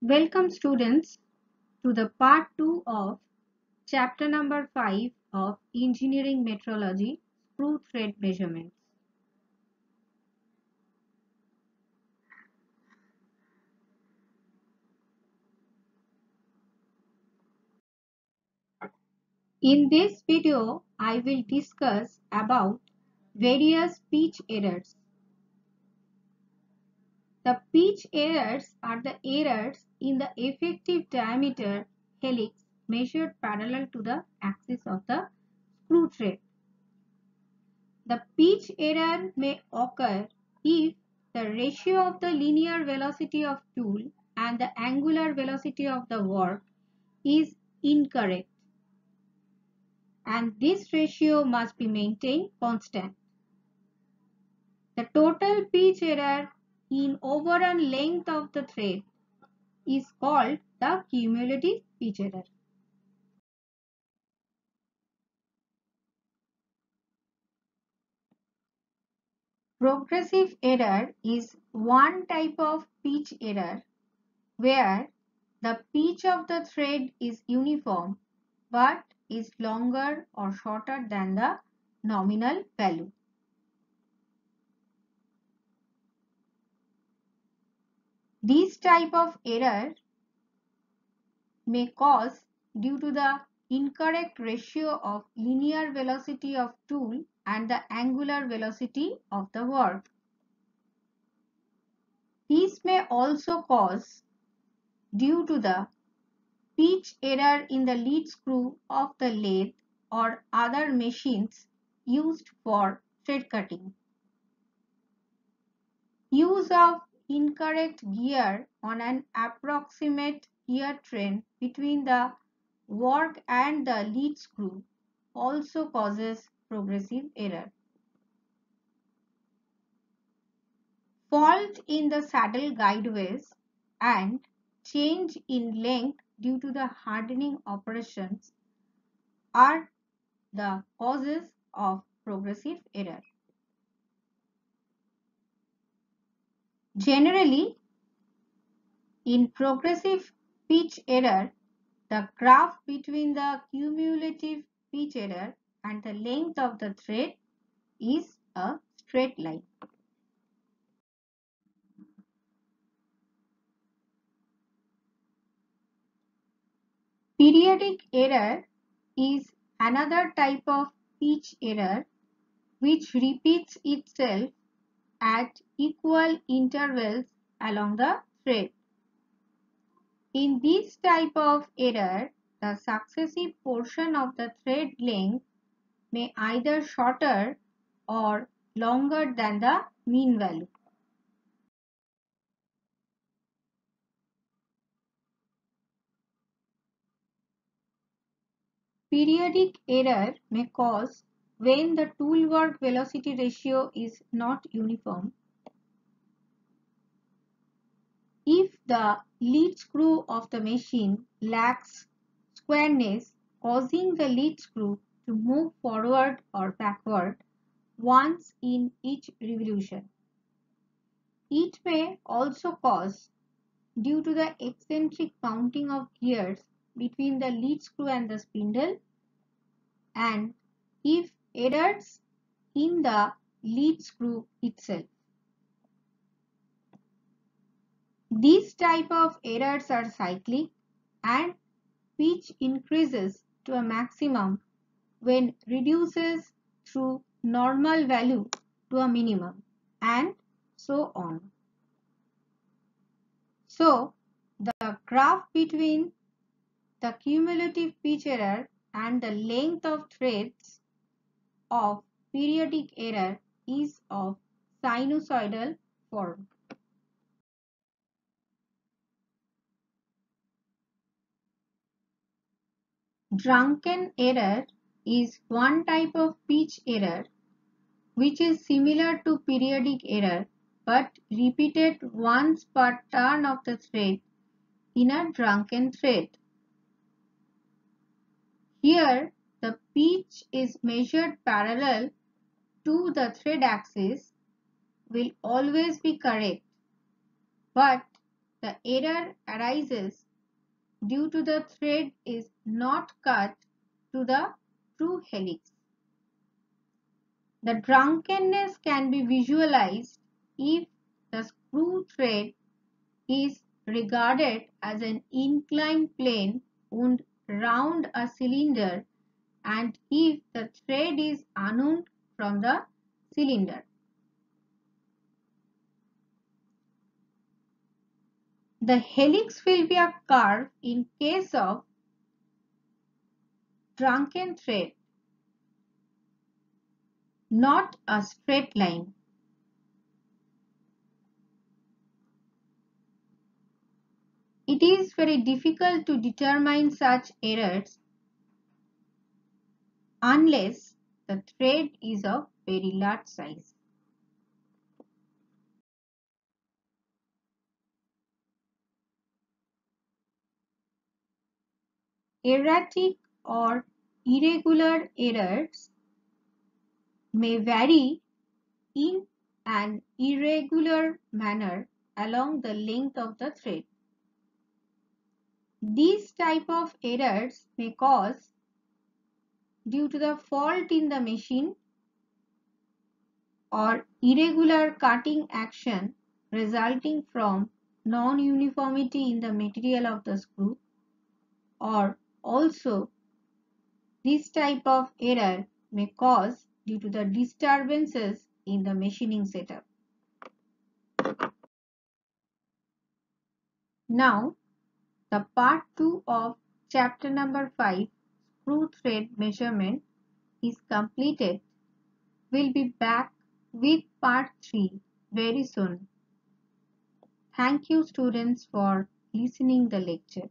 Welcome students to the part 2 of chapter number 5 of Engineering Metrology Screw Thread Measurements. In this video, I will discuss about various pitch errors. The pitch errors are the errors in the effective diameter helix measured parallel to the axis of the screw thread. The pitch error may occur if the ratio of the linear velocity of tool and the angular velocity of the work is incorrect, and this ratio must be maintained constant. The total pitch error in overall length of the thread is called the cumulative pitch error. Progressive error is one type of pitch error where the pitch of the thread is uniform but is longer or shorter than the nominal value. This type of error may cause due to the incorrect ratio of linear velocity of tool and the angular velocity of the work. This may also cause due to the pitch error in the lead screw of the lathe or other machines used for thread cutting. Use of incorrect gear on an approximate gear train between the work and the lead screw also causes progressive error. Fault in the saddle guideways and change in length due to the hardening operations are the causes of progressive error. Generally, in progressive pitch error, the graph between the cumulative pitch error and the length of the thread is a straight line. Periodic error is another type of pitch error which repeats itself at equal intervals along the thread. In this type of error, the successive portion of the thread length may either shorter or longer than the mean value. Periodic error may cause when the tool work velocity ratio is not uniform. If the lead screw of the machine lacks squareness, causing the lead screw to move forward or backward once in each revolution. It may also cause, due to the eccentric mounting of gears between the lead screw and the spindle, and if errors in the lead screw itself. These type of errors are cyclic and pitch increases to a maximum when reduces through normal value to a minimum, and so on. So, the graph between the cumulative pitch error and the length of threads of periodic error is of sinusoidal form. Drunken error is one type of pitch error which is similar to periodic error but repeated once per turn of the thread in a drunken thread. Here, the pitch is measured parallel to the thread axis will always be correct, but The error arises due to the thread is not cut to the true helix. The drunkenness can be visualized if the screw thread is regarded as an inclined plane wound round a cylinder and if the thread is unwound from the cylinder. The helix will be a curve in case of drunken thread, not a straight line. It is very difficult to determine such errors unless the thread is of very large size. Erratic or irregular errors may vary in an irregular manner along the length of the thread. These type of errors may cause due to the fault in the machine or irregular cutting action resulting from non-uniformity in the material of the screw, or also this type of error may cause due to the disturbances in the machining setup. Now, the part 2 of chapter number 5, screw thread measurement, is completed. We'll be back with part 3 very soon. Thank you students for listening the lecture.